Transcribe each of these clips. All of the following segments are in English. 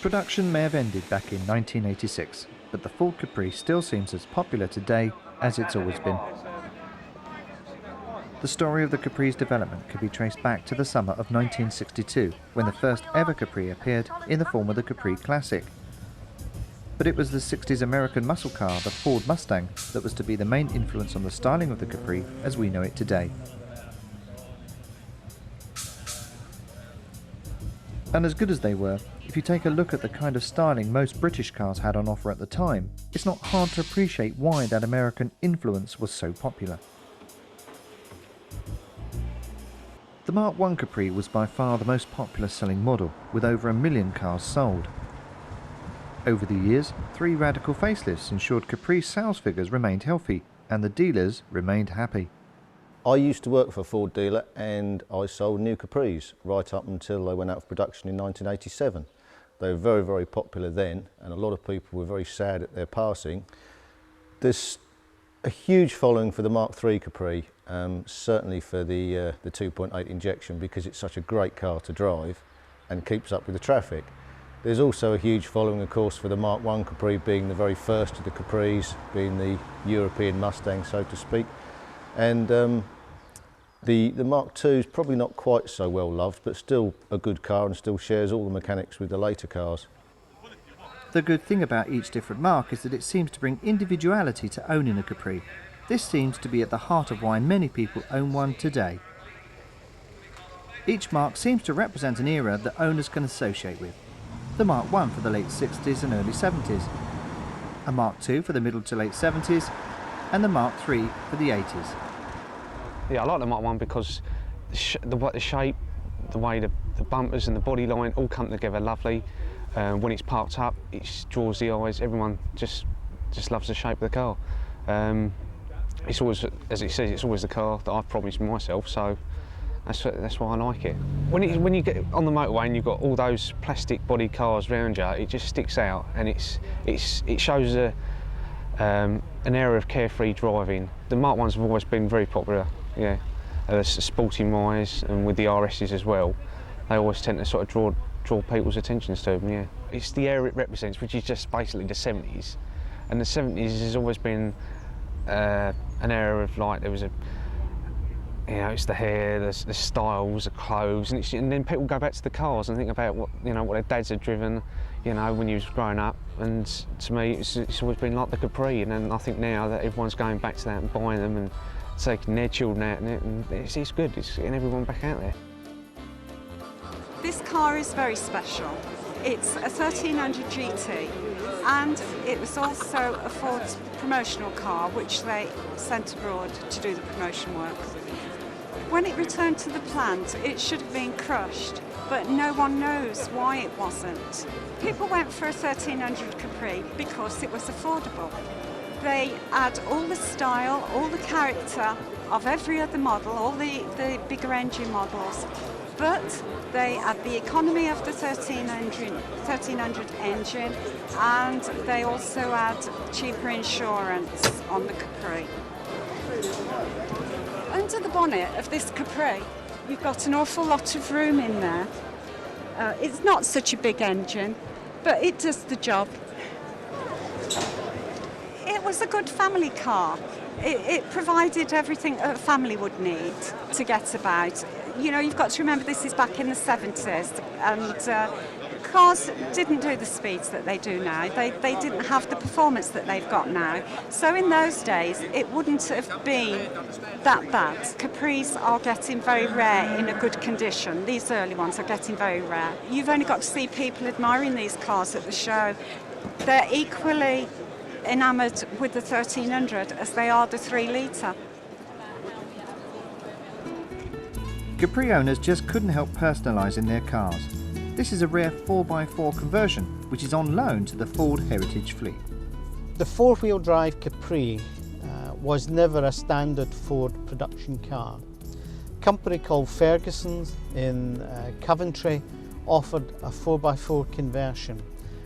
Production may have ended back in 1986, but the Ford Capri still seems as popular today as it's always been. The story of the Capri's development can be traced back to the summer of 1962, when the first ever Capri appeared in the form of the Capri Classic. But it was the 60s American muscle car, the Ford Mustang, that was to be the main influence on the styling of the Capri as we know it today. And as good as they were, if you take a look at the kind of styling most British cars had on offer at the time, it's not hard to appreciate why that American influence was so popular. The Mark I Capri was by far the most popular selling model, with over 1 million cars sold. Over the years, 3 radical facelifts ensured Capri's sales figures remained healthy, and the dealers remained happy. I used to work for a Ford dealer and I sold new Capris right up until they went out of production in 1987. They were very, very popular then, and a lot of people were very sad at their passing. There's a huge following for the Mark III Capri, certainly for the 2.8 injection, because it's such a great car to drive and keeps up with the traffic. There's also a huge following, of course, for the Mark I Capri, being the very first of the Capris, being the European Mustang, so to speak. And the Mark II is probably not quite so well loved, but still a good car and still shares all the mechanics with the later cars. The good thing about each different mark is that it seems to bring individuality to owning a Capri. This seems to be at the heart of why many people own one today. Each mark seems to represent an era that owners can associate with. The Mark I for the late 60s and early 70s, a Mark II for the middle to late 70s, and the Mark III for the 80s. Yeah, I like the Mark I because the shape, the way the bumpers and the body line all come together lovely. When it's parked up, it draws the eyes. Everyone just loves the shape of the car. It's always, as it says, it's always the car that I've promised myself, so that's why I like it. When you get on the motorway and you've got all those plastic body cars around you, it just sticks out, and it shows an era of carefree driving. The Mark I's have always been very popular, yeah. Sporting wise, and with the RS's as well, they always tend to sort of draw people's attentions to them, yeah. It's the era it represents, which is just basically the 70s. And the 70s has always been an era of, like, there was a, you know, it's the hair, the styles, the clothes, and then people go back to the cars and think about what their dads had driven, you know, when you was growing up. And to me, it's always been like the Capri. And then I think now that everyone's going back to that and buying them and taking their children out in it, and it's good. It's getting everyone back out there. This car is very special. It's a 1300 GT, and it was also a Ford's promotional car, which they sent abroad to do the promotion work. When it returned to the plant, it should have been crushed, but no one knows why it wasn't. People went for a 1300 Capri because it was affordable. They had all the style, all the character of every other model, all the bigger engine models, but they had the economy of the 1300 engine, and they also had cheaper insurance on the Capri. Under the bonnet of this Capri, you've got an awful lot of room in there. It's not such a big engine, but it does the job. It was a good family car. It provided everything a family would need to get about. You know, you've got to remember this is back in the 70s, and cars didn't do the speeds that they do now. They didn't have the performance that they've got now. So in those days, it wouldn't have been that bad. Capris are getting very rare in a good condition. These early ones are getting very rare. You've only got to see people admiring these cars at the show. They're equally enamoured with the 1300 as they are the 3 litre. Capri owners just couldn't help personalising their cars. This is a rare 4x4 conversion, which is on loan to the Ford Heritage fleet. The 4-wheel drive Capri was never a standard Ford production car. A company called Ferguson's in Coventry offered a 4x4 conversion,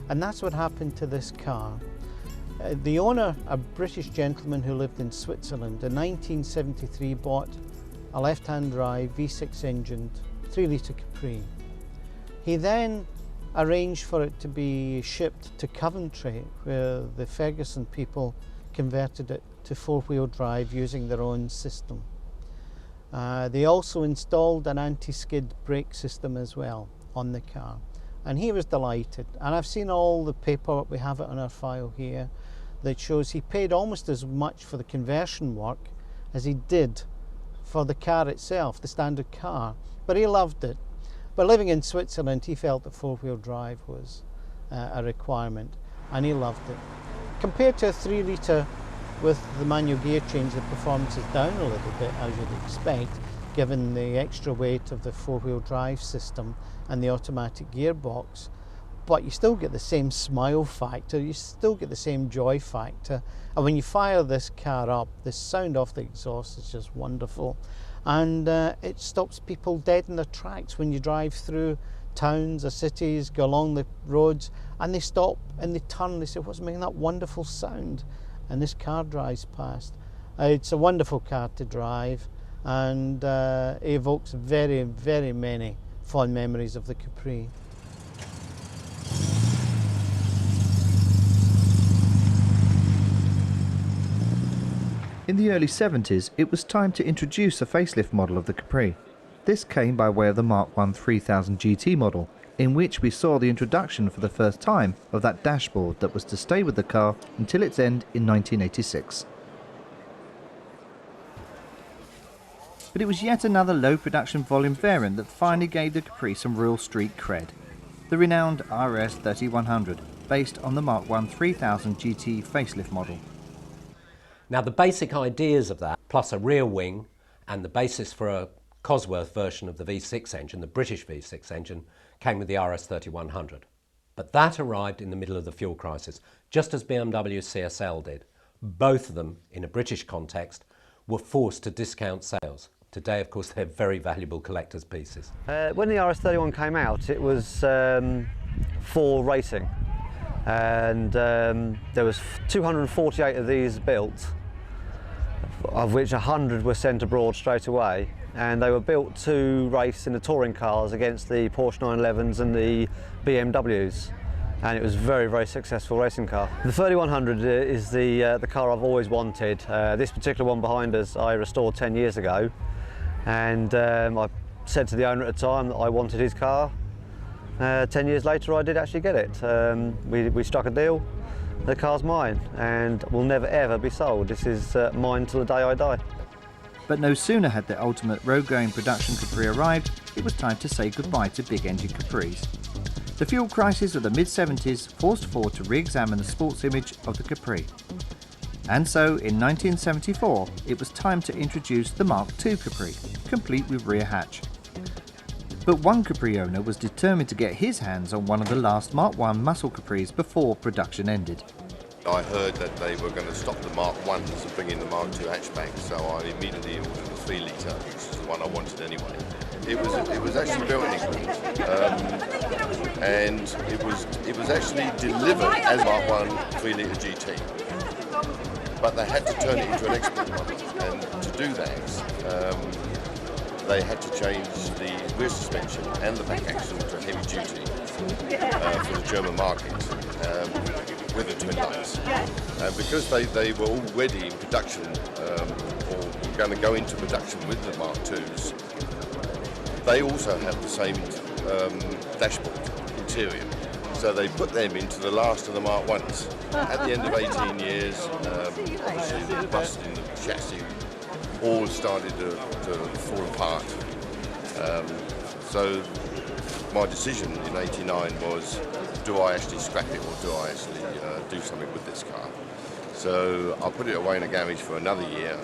and that's what happened to this car. The owner, a British gentleman who lived in Switzerland, in 1973 bought a left-hand drive V6 engined 3 litre Capri. He then arranged for it to be shipped to Coventry, where the Ferguson people converted it to four-wheel drive using their own system. They also installed an anti-skid brake system as well on the car, and he was delighted. And I've seen all the paperwork, we have it on our file here, that shows he paid almost as much for the conversion work as he did for the car itself, the standard car, but he loved it. But living in Switzerland, he felt that four-wheel drive was a requirement, and he loved it. Compared to a 3-litre with the manual gear change, the performance is down a little bit, as you'd expect, given the extra weight of the four-wheel drive system and the automatic gearbox. But you still get the same smile factor, you still get the same joy factor. And when you fire this car up, the sound off the exhaust is just wonderful. And it stops people dead in their tracks when you drive through towns or cities, go along the roads, and they stop and they turn, they say, what's making that wonderful sound? And this car drives past. It's a wonderful car to drive, and evokes very, very many fond memories of the Capri. In the early 70s, it was time to introduce a facelift model of the Capri. This came by way of the Mark I 3000 GT model, in which we saw the introduction for the first time of that dashboard that was to stay with the car until its end in 1986. But it was yet another low production volume variant that finally gave the Capri some real street cred. The renowned RS 3100, based on the Mark I 3000 GT facelift model. Now the basic ideas of that, plus a rear wing and the basis for a Cosworth version of the V6 engine, the British V6 engine, came with the RS 3100. But that arrived in the middle of the fuel crisis, just as BMW CSL did. Both of them, in a British context, were forced to discount sales. Today, of course, they're very valuable collector's pieces. When the RS 31 came out, it was for racing. And there was 248 of these built, of which 100 were sent abroad straight away, and they were built to race in the touring cars against the Porsche 911s and the BMWs, and it was a very, very successful racing car. The 3100 is the car I've always wanted. This particular one behind us I restored 10 years ago, and I said to the owner at the time that I wanted his car. 10 years later I did actually get it. We struck a deal. The car's mine and will never ever be sold. This is mine till the day I die. But no sooner had the ultimate road-going production Capri arrived, it was time to say goodbye to big-engine Capris. The fuel crisis of the mid-70s forced Ford to re-examine the sports image of the Capri. And so, in 1974, it was time to introduce the Mark II Capri, complete with rear hatch. But one Capri owner was determined to get his hands on one of the last Mark I muscle Capris before production ended. I heard that they were going to stop the Mark I's and bring in the Mark II hatchback, so I immediately ordered the 3-litre, which is the one I wanted anyway. It was actually built in England, and it was actually delivered as Mark I 3-litre GT, but they had to turn it into an export model, and to do that, they had to change the rear suspension and the back axle to heavy duty for the German market with the twin lights. Because they were already in production or going to go into production with the Mark IIs, they also have the same dashboard interior. So they put them into the last of the Mark I's. At the end of 18 years, obviously the bust in the chassis all started to fall apart. So my decision in '89 was, do I actually scrap it or do I actually do something with this car? So I put it away in a garage for another year,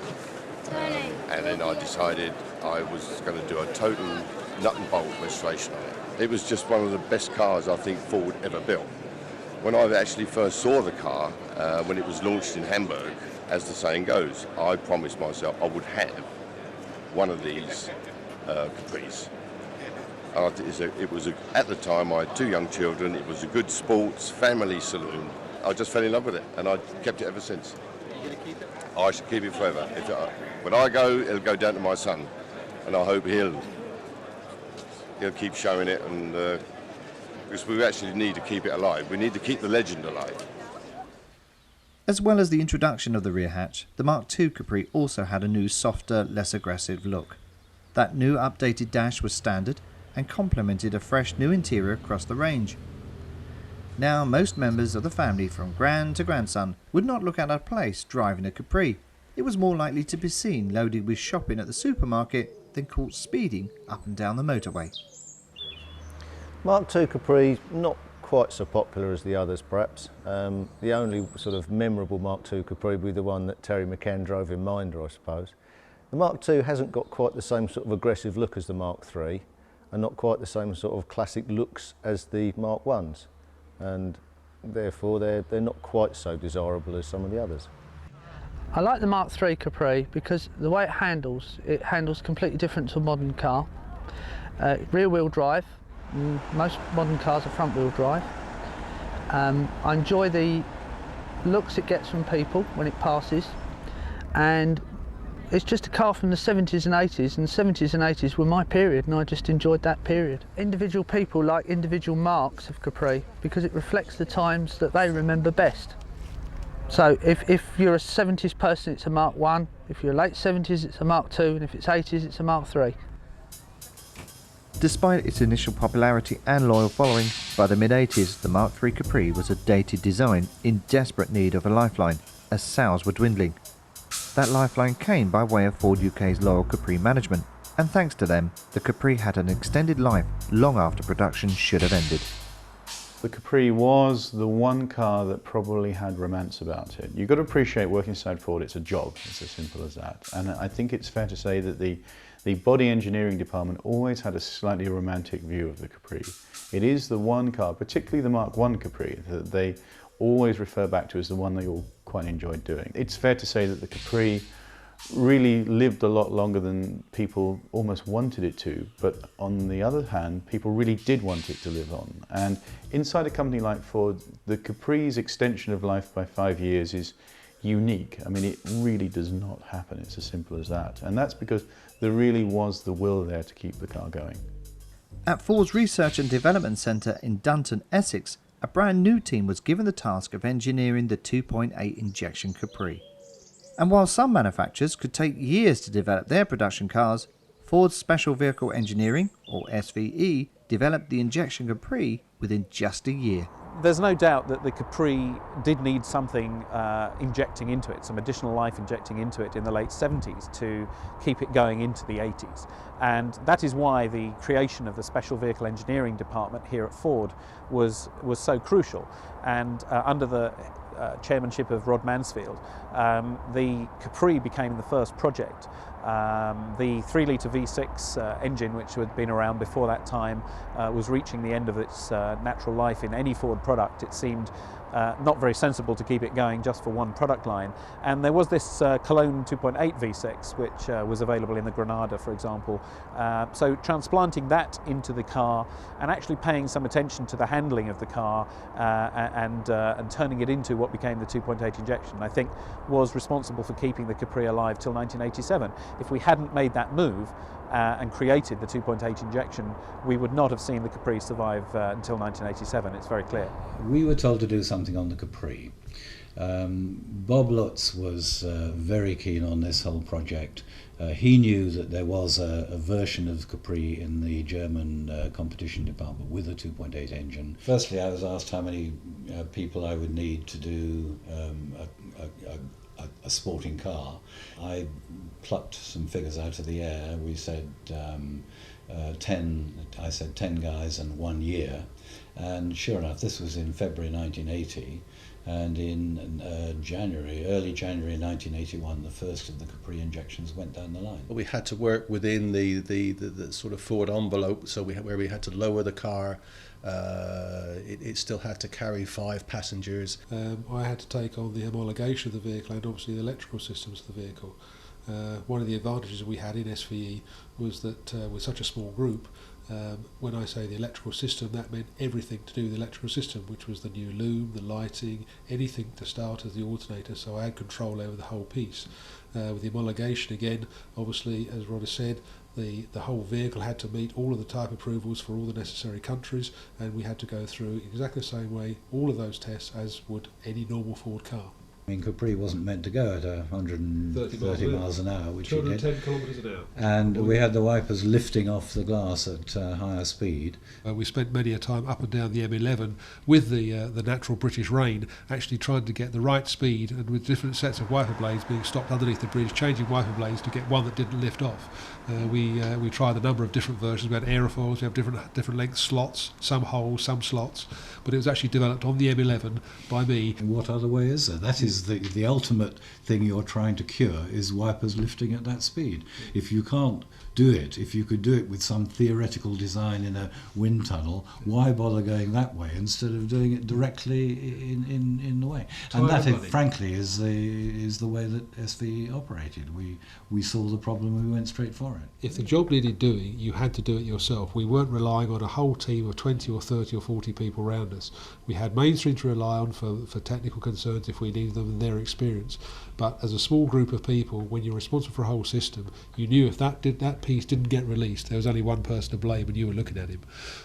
and then I decided I was going to do a total nut and bolt restoration on it. It was just one of the best cars I think Ford ever built. When I actually first saw the car, when it was launched in Hamburg, as the saying goes, I promised myself I would have one of these Capris. At the time, I had 2 young children. It was a good sports family saloon. I just fell in love with it, and I kept it ever since. I should keep it forever. When I go, it'll go down to my son, and I hope he'll keep showing it and because we actually need to keep it alive. We need to keep the legend alive. As well as the introduction of the rear hatch, the Mark II Capri also had a new, softer, less aggressive look. That new updated dash was standard and complemented a fresh new interior across the range. Now most members of the family from grand to grandson would not look out of place driving a Capri. It was more likely to be seen loaded with shopping at the supermarket than caught speeding up and down the motorway. Mark II Capri, not quite so popular as the others perhaps. The only sort of memorable Mark II Capri would be the one that Terry McCann drove in Minder, I suppose. The Mark II hasn't got quite the same sort of aggressive look as the Mark III and not quite the same sort of classic looks as the Mark Is, and therefore they're not quite so desirable as some of the others. I like the Mark III Capri because the way it handles completely different to a modern car. Rear wheel drive. Most modern cars are front wheel drive. I enjoy the looks it gets from people when it passes, and it's just a car from the 70s and 80s, and the 70s and 80s were my period, and I just enjoyed that period. Individual people like individual marks of Capri because it reflects the times that they remember best. So if you're a 70s person, it's a Mark I, if you're late 70s, it's a Mark II, and if it's 80s, it's a Mark III. Despite its initial popularity and loyal following, by the mid-80s the Mark III Capri was a dated design in desperate need of a lifeline, as sales were dwindling. That lifeline came by way of Ford UK's loyal Capri management, and thanks to them, the Capri had an extended life long after production should have ended. The Capri was the one car that probably had romance about it. You've got to appreciate working inside Ford, it's a job, it's as simple as that. And I think it's fair to say that the body engineering department always had a slightly romantic view of the Capri. It is the one car, particularly the Mark I Capri, that they always refer back to as the one they all quite enjoyed doing. It's fair to say that the Capri really lived a lot longer than people almost wanted it to, but on the other hand, people really did want it to live on. And inside a company like Ford, the Capri's extension of life by 5 years is unique. I mean, it really does not happen, it's as simple as that. And that's because there really was the will there to keep the car going. At Ford's Research and Development Centre in Dunton, Essex, a brand new team was given the task of engineering the 2.8 injection Capri. And while some manufacturers could take years to develop their production cars, Ford's Special Vehicle Engineering, or SVE, developed the injection Capri within just a year. There's no doubt that the Capri did need something injecting into it, some additional life injecting into it in the late 70s to keep it going into the 80s. And that is why the creation of the Special Vehicle Engineering Department here at Ford was so crucial. And under the chairmanship of Rod Mansfield, the Capri became the first project. The 3-litre V6 engine, which had been around before that time, was reaching the end of its natural life. In any Ford product, it seemed not very sensible to keep it going just for one product line. And there was this Cologne 2.8 V6, which was available in the Granada, for example. So transplanting that into the car and actually paying some attention to the handling of the car and turning it into what became the 2.8 injection, I think was responsible for keeping the Capri alive till 1987. If we hadn't made that move and created the 2.8 injection, we would not have seen the Capri survive until 1987, it's very clear. We were told to do something on the Capri. Bob Lutz was very keen on this whole project. He knew that there was a version of Capri in the German competition department with a 2.8 engine. Firstly, I was asked how many people I would need to do a sporting car. I plucked some figures out of the air. We said 10 guys and 1 year. And sure enough, this was in February 1980. And in early January 1981, the first of the Capri injections went down the line. We had to work within the sort of Ford envelope, so where we had to lower the car. It still had to carry 5 passengers. I had to take on the homologation of the vehicle and obviously the electrical systems of the vehicle. One of the advantages we had in SVE was that with such a small group, when I say the electrical system, that meant everything to do with the electrical system, which was the new loom, the lighting, anything to start as the alternator, so I had control over the whole piece. With the homologation again, obviously, as Rod has said, the whole vehicle had to meet all of the type approvals for all the necessary countries, and we had to go through exactly the same way all of those tests as would any normal Ford car. I mean, Capri wasn't meant to go at 130 miles an hour, which it did. 210 kilometres an hour. And we had the wipers lifting off the glass at higher speed. We spent many a time up and down the M11 with the natural British rain, actually trying to get the right speed, and with different sets of wiper blades being stopped underneath the bridge, changing wiper blades to get one that didn't lift off. We tried a number of different versions. We had aerofoils, we have different length slots, some holes, some slots, but it was actually developed on the M11 by me. What other way is there? That is the ultimate thing you're trying to cure, is wipers lifting at that speed. If you can't do it, if you could do it with some theoretical design in a wind tunnel, why bother going that way instead of doing it directly in the way? And that, frankly, is the way that SVE operated. We saw the problem, we went straight for it. If the job needed doing, you had to do it yourself. We weren't relying on a whole team of 20 or 30 or 40 people around us. We had mainstream to rely on for technical concerns if we needed them and their experience. But as a small group of people, when you're responsible for a whole system, you knew if that piece didn't get released, there was only one person to blame, and you were looking at him.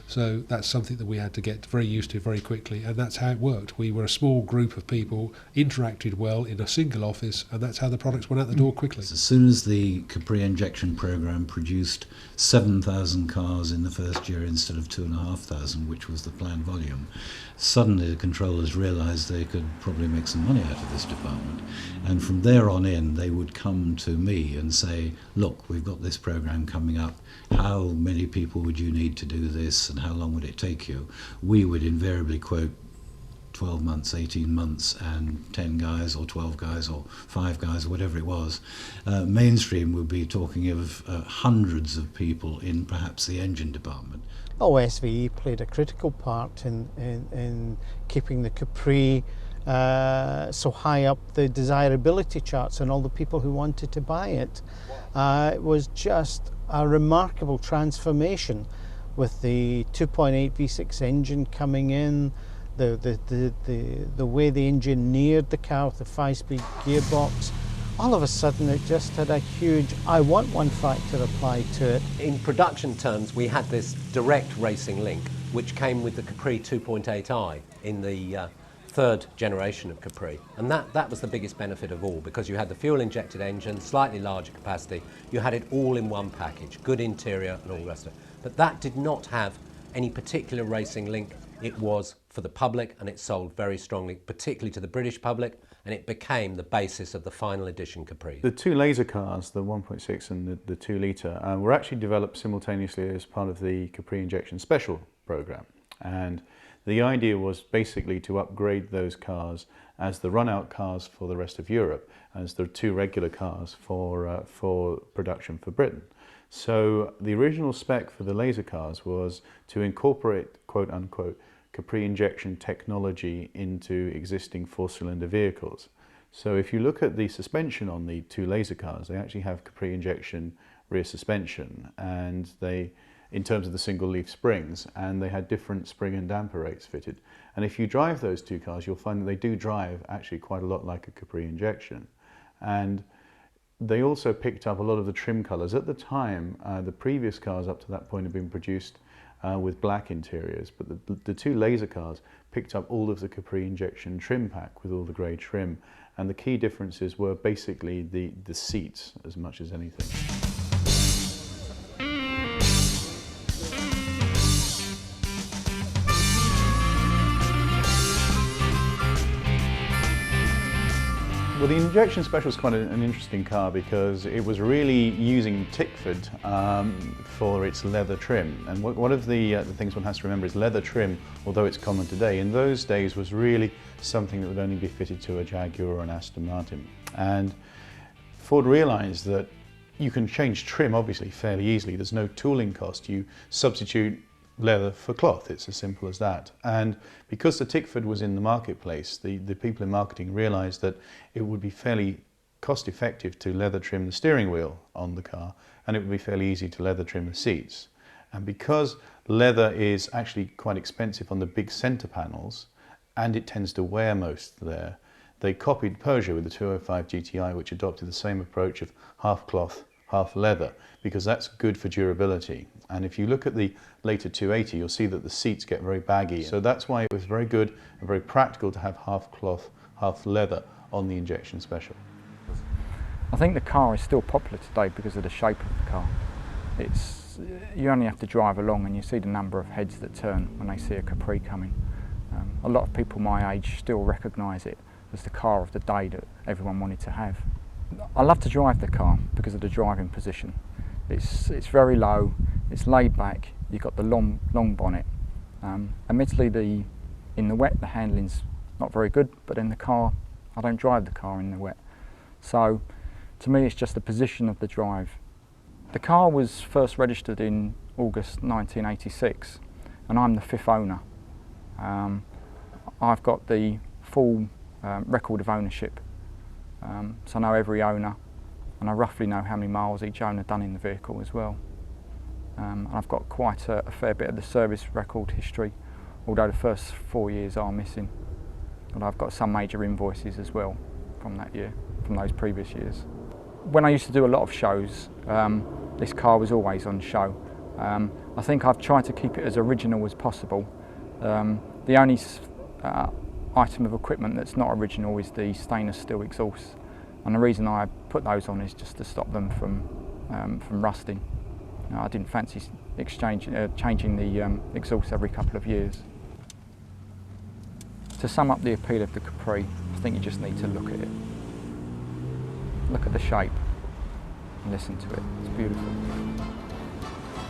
So that's something that we had to get very used to very quickly, and that's how it worked. We were a small group of people, interacted well in a single office, and that's how the products went out the door quickly. As soon as the Capri injection program produced 7,000 cars in the first year instead of 2,500, which was the planned volume, suddenly the controllers realised they could probably make some money out of this department. And from there on in, they would come to me and say, look, we've got this program coming up. How many people would you need to do this, and how long would it take you? We would invariably quote 12 months, 18 months, and 10 guys or 12 guys or 5 guys, whatever it was. Mainstream would be talking of hundreds of people in perhaps the engine department. Oh, SVE played a critical part in keeping the Capri so high up the desirability charts and all the people who wanted to buy it. It was just a remarkable transformation with the 2.8 V6 engine coming in, the way they engineered the car with the 5-speed gearbox. All of a sudden it just had a huge I want one factor applied to it. In production terms, we had this direct racing link, which came with the Capri 2.8i in the third generation of Capri. And that was the biggest benefit of all, because you had the fuel-injected engine, slightly larger capacity, you had it all in one package, good interior and all the rest of it. But that did not have any particular racing link. It was for the public, and it sold very strongly, particularly to the British public, and it became the basis of the final edition Capri. The two laser cars, the 1.6 and the 2 litre, were actually developed simultaneously as part of the Capri Injection Special program. And the idea was basically to upgrade those cars as the run-out cars for the rest of Europe, as the 2 regular cars for production for Britain. So the original spec for the laser cars was to incorporate, quote-unquote, Capri injection technology into existing 4-cylinder vehicles. So if you look at the suspension on the 2 laser cars, they actually have Capri injection rear suspension, and they, in terms of the single leaf springs, and they had different spring and damper rates fitted. And if you drive those 2 cars, you'll find that they do drive actually quite a lot like a Capri injection. And they also picked up a lot of the trim colours. At the time, the previous cars up to that point had been produced with black interiors, but the 2 laser cars picked up all of the Capri injection trim pack with all the grey trim, and the key differences were basically the seats as much as anything. Well, the Injection Special is quite an interesting car because it was really using Tickford for its leather trim. And one of the things one has to remember is leather trim, although it's common today, in those days was really something that would only be fitted to a Jaguar or an Aston Martin. And Ford realised that you can change trim, obviously, fairly easily. There's no tooling cost. You substitute leather for cloth, it's as simple as that. And because the Tickford was in the marketplace, the people in marketing realised that it would be fairly cost effective to leather trim the steering wheel on the car, and it would be fairly easy to leather trim the seats. And because leather is actually quite expensive on the big centre panels, and it tends to wear most there, they copied Peugeot with the 205 GTI, which adopted the same approach of half cloth, half leather, because that's good for durability. And if you look at the later 280, you'll see that the seats get very baggy. So that's why it was very good and very practical to have half cloth, half leather on the injection special. I think the car is still popular today because of the shape of the car. You only have to drive along and you see the number of heads that turn when they see a Capri coming. A lot of people my age still recognise it as the car of the day that everyone wanted to have. I love to drive the car because of the driving position. It's very low, it's laid back, you've got the long bonnet. Admittedly, in the wet the handling's not very good, but in the car, I don't drive the car in the wet. So to me it's just the position of the drive. The car was first registered in August 1986 and I'm the 5th owner. I've got the full record of ownership, so I know every owner and I roughly know how many miles each owner done in the vehicle as well. And I've got quite a fair bit of the service record history, although the first 4 years are missing. But I've got some major invoices as well from that year, from those previous years. When I used to do a lot of shows, this car was always on show. I think I've tried to keep it as original as possible. The only item of equipment that's not original is the stainless steel exhausts, and the reason I put those on is just to stop them from rusting. I didn't fancy changing the exhaust every couple of years. To sum up the appeal of the Capri, I think you just need to look at it. Look at the shape and listen to it. It's beautiful.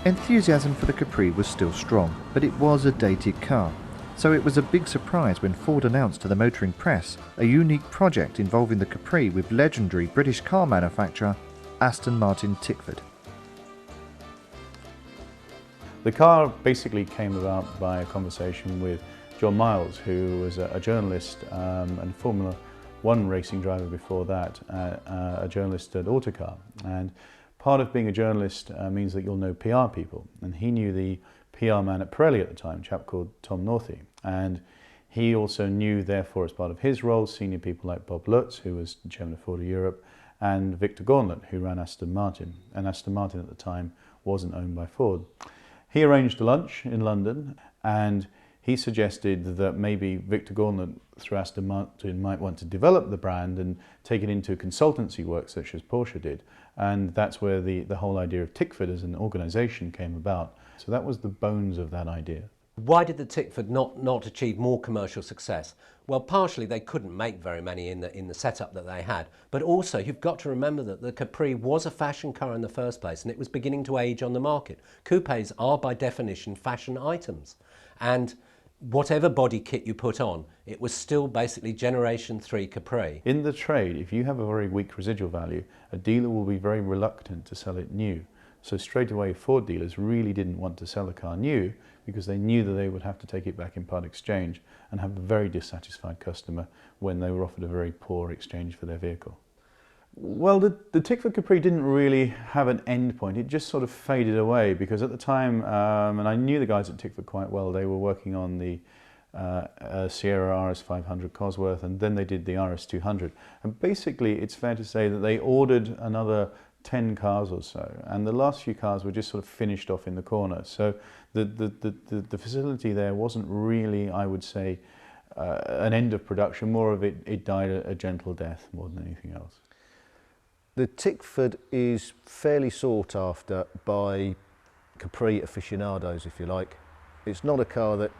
Enthusiasm for the Capri was still strong, but it was a dated car. So it was a big surprise when Ford announced to the motoring press a unique project involving the Capri with legendary British car manufacturer Aston Martin Tickford. The car basically came about by a conversation with John Miles, who was a journalist and Formula One racing driver before that, a journalist at Autocar. And part of being a journalist means that you'll know PR people. And he knew the PR man at Pirelli at the time, a chap called Tom Northey. And he also knew, therefore, as part of his role, senior people like Bob Lutz, who was chairman of Ford of Europe, and Victor Gauntlet, who ran Aston Martin. And Aston Martin at the time wasn't owned by Ford. He arranged a lunch in London, and he suggested that maybe Victor Gauntlet, through Aston Martin, might want to develop the brand and take it into consultancy work such as Porsche did. And that's where the whole idea of Tickford as an organisation came about. So that was the bones of that idea. Why did the Tickford not achieve more commercial success? Well, partially they couldn't make very many in the setup that they had, but also you've got to remember that the Capri was a fashion car in the first place and it was beginning to age on the market. Coupes are by definition fashion items, and whatever body kit you put on, it was still basically Generation 3 Capri. In the trade, if you have a very weak residual value, a dealer will be very reluctant to sell it new. So straight away, Ford dealers really didn't want to sell a car new because they knew that they would have to take it back in part exchange and have a very dissatisfied customer when they were offered a very poor exchange for their vehicle. Well, the Tickford Capri didn't really have an end point. It just sort of faded away because at the time, and I knew the guys at Tickford quite well, they were working on the Sierra RS 500 Cosworth, and then they did the RS 200. And basically, it's fair to say that they ordered another 10 cars or so, and the last few cars were just sort of finished off in the corner. So the facility there wasn't really, I would say, an end of production. More of it died a gentle death more than anything else. The Tickford is fairly sought after by Capri aficionados, if you like. It's not a car that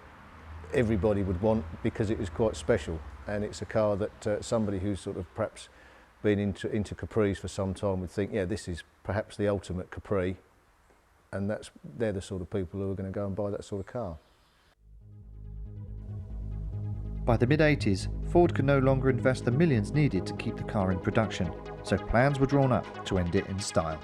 everybody would want because it is quite special, and it's a car that somebody who's sort of perhaps been into Capris for some time would think, yeah, this is perhaps the ultimate Capri, and they're the sort of people who are going to go and buy that sort of car. By the mid-80s, Ford could no longer invest the millions needed to keep the car in production, so plans were drawn up to end it in style.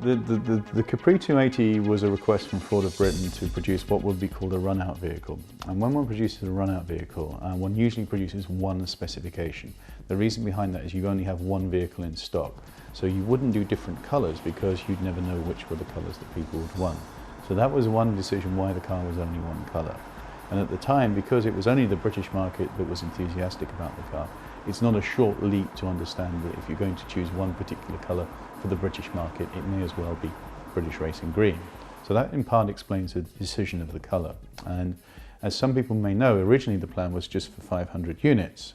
The Capri 280 was a request from Ford of Britain to produce what would be called a run-out vehicle. And when one produces a run-out vehicle, one usually produces one specification. The reason behind that is you only have one vehicle in stock. So you wouldn't do different colours because you'd never know which were the colours that people would want. So that was one decision why the car was only one colour. And at the time, because it was only the British market that was enthusiastic about the car, it's not a short leap to understand that if you're going to choose one particular colour for the British market, it may as well be British Racing Green. So that in part explains the decision of the colour. And as some people may know, originally the plan was just for 500 units,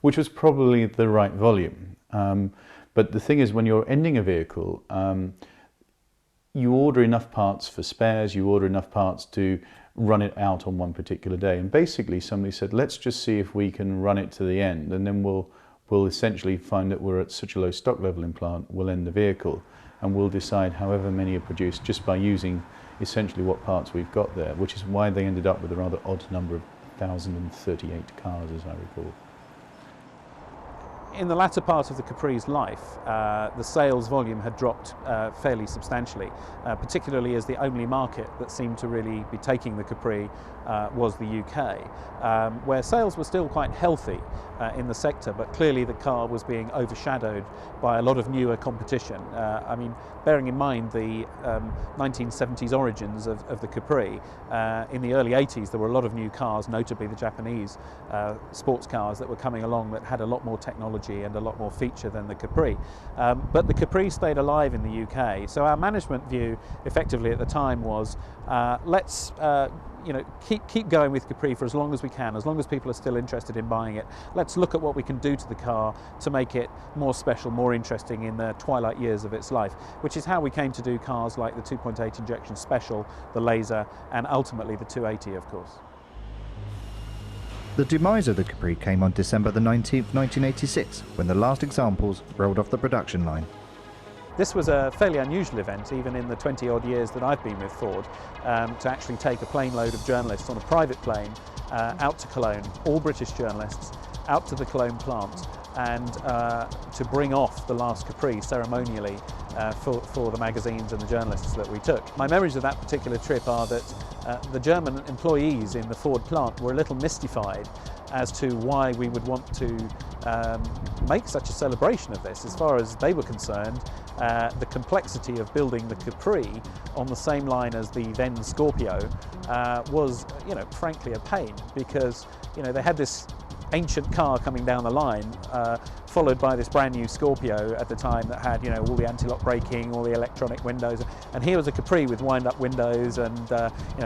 which was probably the right volume. But the thing is, when you're ending a vehicle, you order enough parts for spares, you order enough parts to run it out on one particular day. And basically somebody said, let's just see if we can run it to the end, and then we'll essentially find that we're at such a low stock level in plant, we'll end the vehicle, and we'll decide however many are produced just by using essentially what parts we've got there, which is why they ended up with a rather odd number of 1,038 cars, as I recall. In the latter part of the Capri's life, the sales volume had dropped fairly substantially, particularly as the only market that seemed to really be taking the Capri was the UK, where sales were still quite healthy in the sector, but clearly the car was being overshadowed by a lot of newer competition. I mean, bearing in mind the 1970s origins of the Capri, in the early 80s there were a lot of new cars, notably the Japanese sports cars that were coming along that had a lot more technology and a lot more feature than the Capri. But the Capri stayed alive in the UK, so our management view effectively at the time was let's keep going with Capri for as long as we can, as long as people are still interested in buying it. Let's look at what we can do to the car to make it more special, more interesting in the twilight years of its life, which is how we came to do cars like the 2.8 injection Special, the Laser, and ultimately the 280, of course. The demise of the Capri came on December the 19th, 1986, when the last examples rolled off the production line. This was a fairly unusual event, even in the 20-odd years that I've been with Ford, to actually take a plane load of journalists on a private plane out to Cologne, all British journalists, out to the Cologne plant, and to bring off the last Capri ceremonially for the magazines and the journalists that we took. My memories of that particular trip are that the German employees in the Ford plant were a little mystified as to why we would want to make such a celebration of this. As far as they were concerned, the complexity of building the Capri on the same line as the then Scorpio was, frankly a pain, because, they had this ancient car coming down the line, followed by this brand new Scorpio at the time that had, all the anti-lock braking, all the electronic windows, and here was a Capri with wind-up windows and,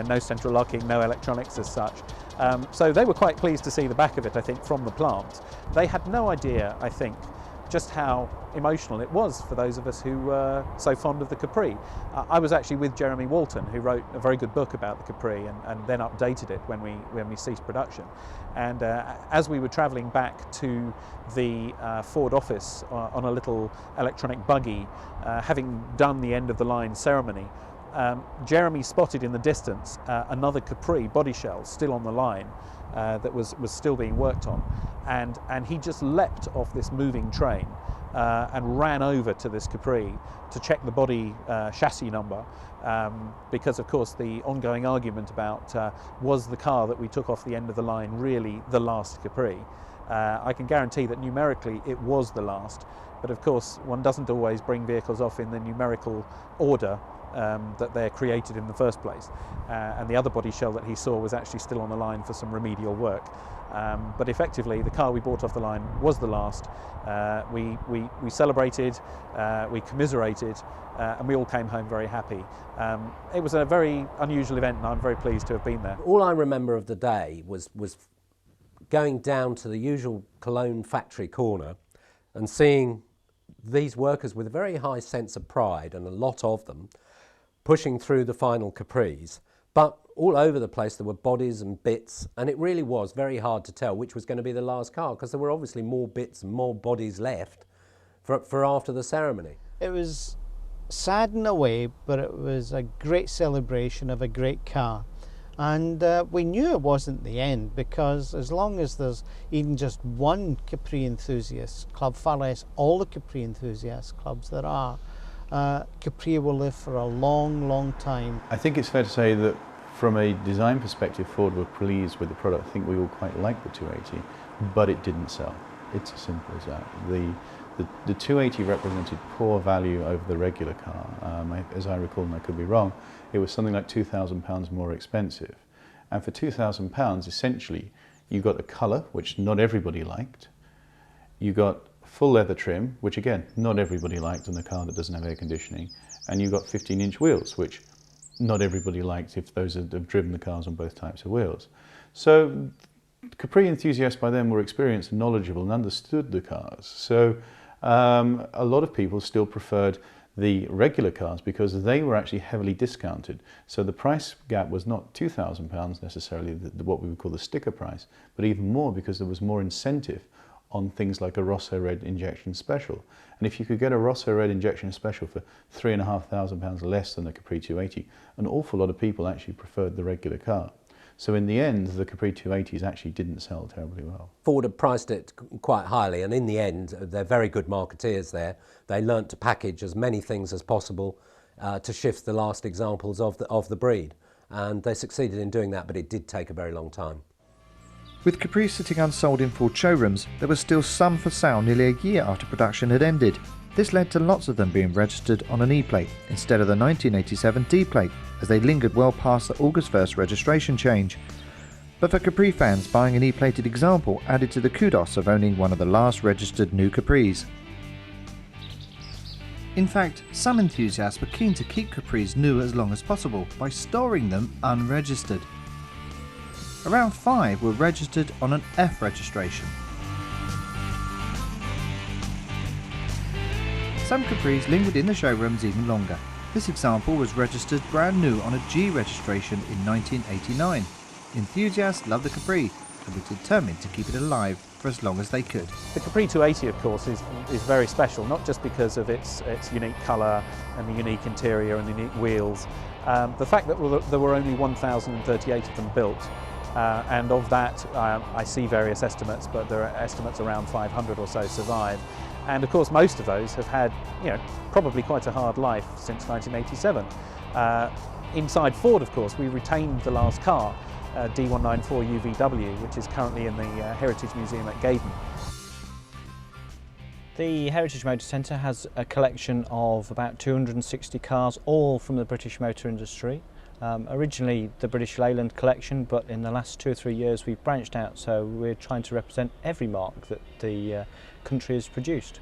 no central locking, no electronics as such. So they were quite pleased to see the back of it, I think, from the plant. They had no idea, I think, just how emotional it was for those of us who were so fond of the Capri. I was actually with Jeremy Walton, who wrote a very good book about the Capri and then updated it when we ceased production. And as we were travelling back to the Ford office on a little electronic buggy, having done the end of the line ceremony, Jeremy spotted in the distance another Capri body shell still on the line that was still being worked on, and he just leapt off this moving train and ran over to this Capri to check the body chassis number, because of course the ongoing argument about was the car that we took off the end of the line really the last Capri. I can guarantee that numerically it was the last, but of course one doesn't always bring vehicles off in the numerical order that they're created in the first place. And the other body shell that he saw was actually still on the line for some remedial work. But effectively, the car we bought off the line was the last. We celebrated, we commiserated, and we all came home very happy. It was a very unusual event, and I'm very pleased to have been there. All I remember of the day was going down to the usual Cologne factory corner and seeing these workers with a very high sense of pride, and a lot of them, pushing through the final Capris. But all over the place there were bodies and bits, and it really was very hard to tell which was going to be the last car, because there were obviously more bits and more bodies left for after the ceremony. It was sad in a way, but it was a great celebration of a great car. And we knew it wasn't the end, because as long as there's even just one Capri enthusiast club, far less all the Capri enthusiast clubs there are, Capri will live for a long, long time. I think it's fair to say that from a design perspective, Ford were pleased with the product. I think we all quite liked the 280, but it didn't sell. It's as simple as that. The 280 represented poor value over the regular car. As I recall, and I could be wrong, it was something like £2,000 more expensive. And for £2,000, essentially, you got a colour, which not everybody liked, You got full leather trim, which again, not everybody liked on a car that doesn't have air conditioning, and you got 15-inch wheels, which not everybody liked if those have driven the cars on both types of wheels. So Capri enthusiasts by then were experienced and knowledgeable and understood the cars. So a lot of people still preferred the regular cars because they were actually heavily discounted. So the price gap was not £2,000 necessarily, what we would call the sticker price, but even more because there was more incentive on things like a Rosso Red injection special. And if you could get a Rosso Red injection special for £3,500 less than the Capri 280, an awful lot of people actually preferred the regular car. So in the end, the Capri 280s actually didn't sell terribly well. Ford had priced it quite highly, and in the end, they're very good marketeers there. They learnt to package as many things as possible to shift the last examples of the breed. And they succeeded in doing that, but it did take a very long time. With Capri sitting unsold in Ford showrooms, there was still some for sale nearly a year after production had ended. This led to lots of them being registered on an E-plate instead of the 1987 D-plate, as they lingered well past the August 1st registration change. But for Capri fans, buying an E-plated example added to the kudos of owning one of the last registered new Capris. In fact, some enthusiasts were keen to keep Capris new as long as possible by storing them unregistered. Around 5 were registered on an F registration. Some Capris lingered in the showrooms even longer. This example was registered brand new on a G registration in 1989. Enthusiasts loved the Capri and were determined to keep it alive for as long as they could. The Capri 280, of course, is very special, not just because of its unique colour and the unique interior and the unique wheels. The fact that there were only 1,038 of them built, and of that I see various estimates, but there are estimates around 500 or so survive. And of course most of those have had, probably quite a hard life since 1987. Inside Ford, of course, we retained the last car, D194 UVW, which is currently in the Heritage Museum at Gaydon. The Heritage Motor Centre has a collection of about 260 cars, all from the British motor industry. Originally the British Leyland collection, but in the last 2 or 3 years we've branched out, so we're trying to represent every mark that the country has produced.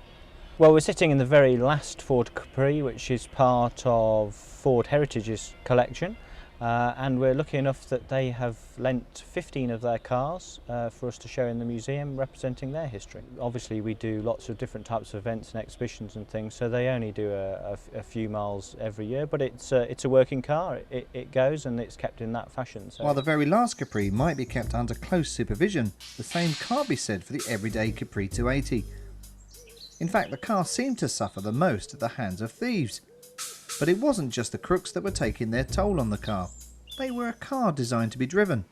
Well, we're sitting in the very last Ford Capri, which is part of Ford Heritage's collection, and we're lucky enough that they have lent 15 of their cars for us to show in the museum, representing their history. Obviously we do lots of different types of events and exhibitions and things, so they only do a few miles every year, but it's a working car. It goes and it's kept in that fashion. So while the very last Capri might be kept under close supervision, the same can't be said for the everyday Capri 280. In fact, the car seemed to suffer the most at the hands of thieves. But it wasn't just the crooks that were taking their toll on the car. They were a car designed to be driven.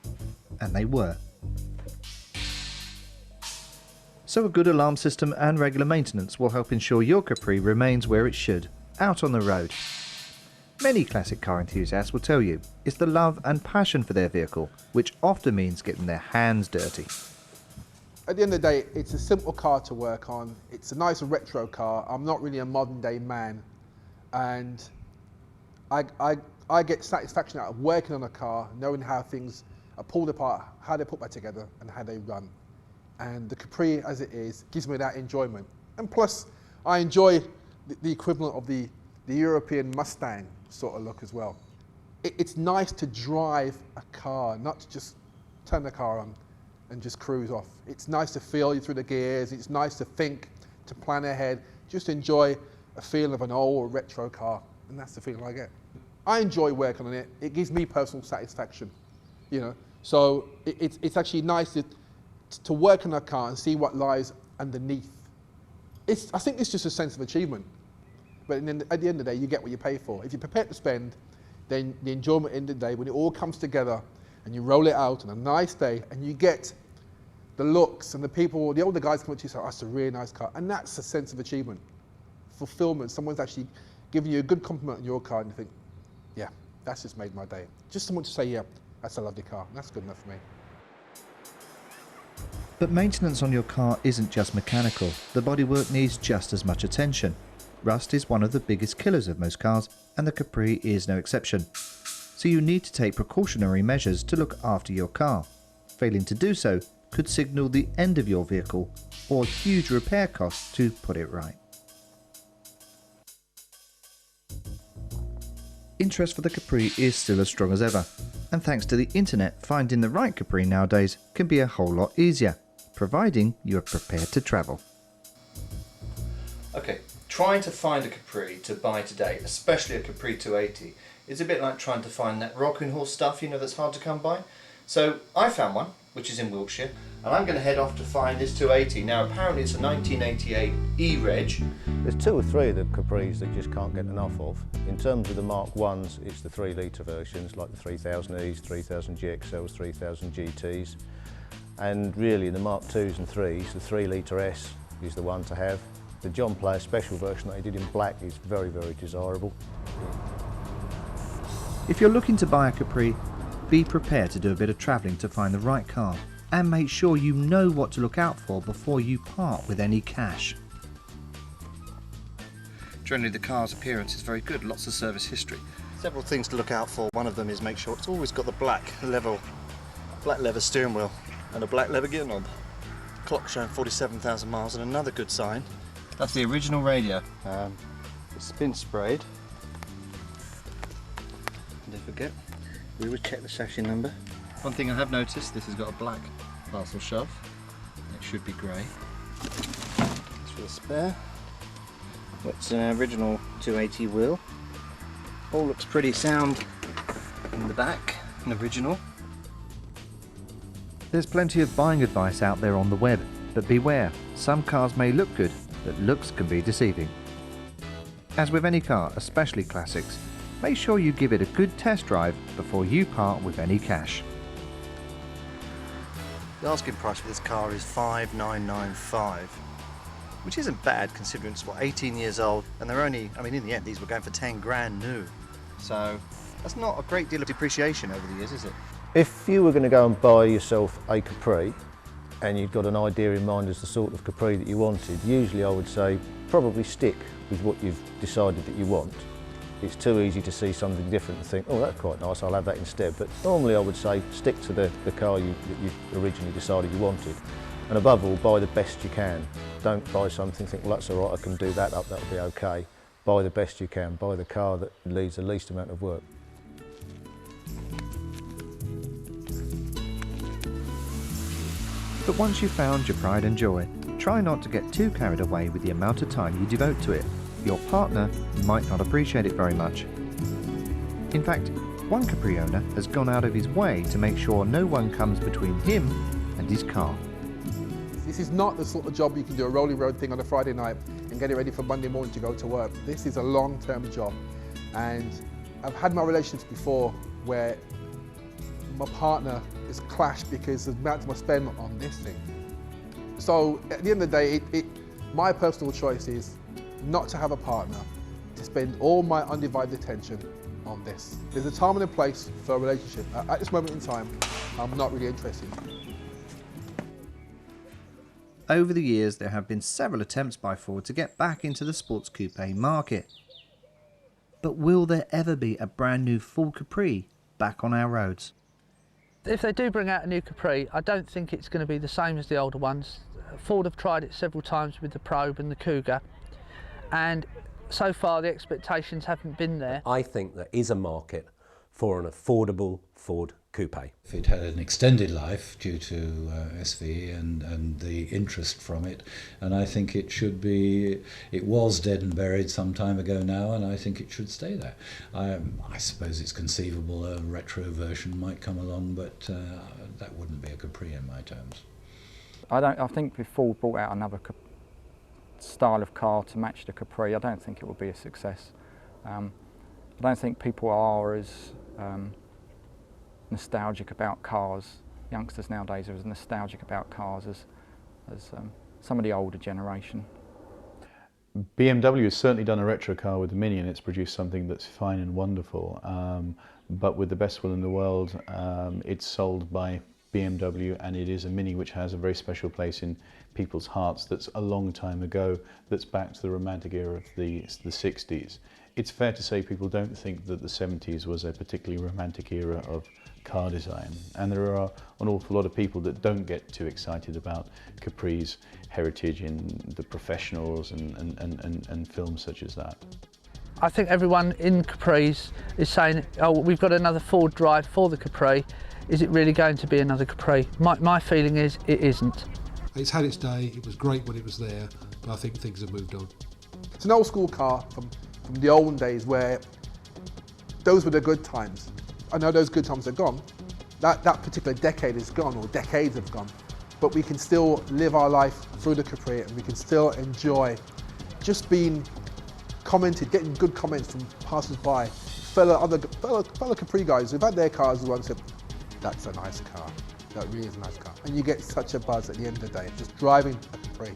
And they were. So a good alarm system and regular maintenance will help ensure your Capri remains where it should, out on the road. Many classic car enthusiasts will tell you it's the love and passion for their vehicle, which often means getting their hands dirty. At the end of the day, it's a simple car to work on. It's a nice retro car. I'm not really a modern day man. And I get satisfaction out of working on a car, knowing how things are pulled apart, how they're put back together and how they run. And the Capri as it is gives me that enjoyment. And plus, I enjoy the equivalent of the European Mustang sort of look as well. It's nice to drive a car, not to just turn the car on and just cruise off. It's nice to feel you through the gears. It's nice to think, to plan ahead, just enjoy a feeling of an old retro car, and that's the feeling I get. I enjoy working on it. It gives me personal satisfaction, So it's actually nice to work on a car and see what lies underneath. I think it's just a sense of achievement. But at the end of the day, you get what you pay for. If you're prepared to spend, then the enjoyment at the end of the day, when it all comes together and you roll it out on a nice day and you get the looks and the people, the older guys come up to you and say, oh, that's a really nice car. And that's a sense of achievement, fulfillment. Someone's actually giving you a good compliment on your car and you think, yeah, that's just made my day. Just someone to say, yeah, that's a lovely car. That's good enough for me. But maintenance on your car isn't just mechanical. The bodywork needs just as much attention. Rust is one of the biggest killers of most cars, and the Capri is no exception. So you need to take precautionary measures to look after your car. Failing to do so could signal the end of your vehicle or huge repair costs to put it right. Interest for the Capri is still as strong as ever, and thanks to the internet, finding the right Capri nowadays can be a whole lot easier, providing you are prepared to travel. Okay, trying to find a Capri to buy today, especially a Capri 280, is a bit like trying to find that rocking horse stuff, you know, that's hard to come by. So I found one, which is in Wiltshire, and I'm going to head off to find this 280. Now apparently it's a 1988 E-Reg. There's 2 or 3 of the Capris that just can't get enough of. In terms of the Mark 1s, it's the 3 litre versions like the 3000Es, 3000 GXLs, 3000 GTs. And really the Mark 2s and 3s, the 3 litre S is the one to have. The John Player special version that he did in black is very, very desirable. If you're looking to buy a Capri, be prepared to do a bit of travelling to find the right car, and make sure you know what to look out for before you part with any cash. Generally the car's appearance is very good, lots of service history. Several things to look out for. One of them is make sure it's always got the black leather steering wheel and a black leather gear knob. Clock showing 47,000 miles, and another good sign. That's the original radio. It's spin sprayed. Don't forget, we would check the chassis number. One thing I have noticed, this has got a black parcel shove. It should be grey. That's for the spare. It's an original 280 wheel. All looks pretty sound in the back, an original. There's plenty of buying advice out there on the web, but beware, some cars may look good, but looks can be deceiving. As with any car, especially classics, make sure you give it a good test drive before you part with any cash. The asking price for this car is $5,995, which isn't bad considering it's, 18 years old, and they're only, in the end, these were going for 10 grand new. So that's not a great deal of depreciation over the years, is it? If you were going to go and buy yourself a Capri, and you'd got an idea in mind as the sort of Capri that you wanted, usually I would say probably stick with what you've decided that you want. It's too easy to see something different and think, oh, that's quite nice, I'll have that instead. But normally I would say stick to the car that you originally decided you wanted. And above all, buy the best you can. Don't buy something, think, well, that's all right, I can do that up, that'll be okay. Buy the best you can. Buy the car that needs the least amount of work. But once you've found your pride and joy, try not to get too carried away with the amount of time you devote to it. Your partner might not appreciate it very much. In fact, one Capri owner has gone out of his way to make sure no one comes between him and his car. This is not the sort of job you can do a rolling road thing on a Friday night and get it ready for Monday morning to go to work. This is a long-term job, and I've had my relationships before where my partner has clashed because of the amount I spend on this thing. So at the end of the day, my personal choice is not to have a partner, to spend all my undivided attention on this. There's a time and a place for a relationship. At this moment in time, I'm not really interested. Over the years, there have been several attempts by Ford to get back into the sports coupe market. But will there ever be a brand new full Capri back on our roads? If they do bring out a new Capri, I don't think it's going to be the same as the older ones. Ford have tried it several times with the Probe and the Cougar, and so far the expectations haven't been there. I think there is a market for an affordable Ford coupe. If it had an extended life due to SVE and the interest from it, and I think it should be, it was dead and buried some time ago now, and I think it should stay there. I suppose it's conceivable a retro version might come along, but that wouldn't be a Capri in my terms. I think if Ford brought out another style of car to match the Capri, I don't think it would be a success. I don't think people are as nostalgic about cars. Youngsters nowadays are as nostalgic about cars as some of the older generation. BMW has certainly done a retro car with the Mini, and it's produced something that's fine and wonderful. But with the best will in the world, it's sold by BMW, and it is a Mini which has a very special place in people's hearts. That's a long time ago, that's back to the romantic era of the 60s. It's fair to say people don't think that the 70s was a particularly romantic era of car design, and there are an awful lot of people that don't get too excited about Capri's heritage in the professionals and films such as that. I think everyone in Capri's is saying, oh, we've got another Ford drive for the Capri. Is it really going to be another Capri? My feeling is it isn't. It's had its day, it was great when it was there, but I think things have moved on. It's an old school car from the olden days where those were the good times. I know those good times are gone. That particular decade is gone, or decades have gone. But we can still live our life through the Capri, and we can still enjoy just being commented, getting good comments from passers-by, fellow Capri guys who've had their cars as well and said, that's a nice car, that really is a nice car. And you get such a buzz at the end of the day, just driving a Capri.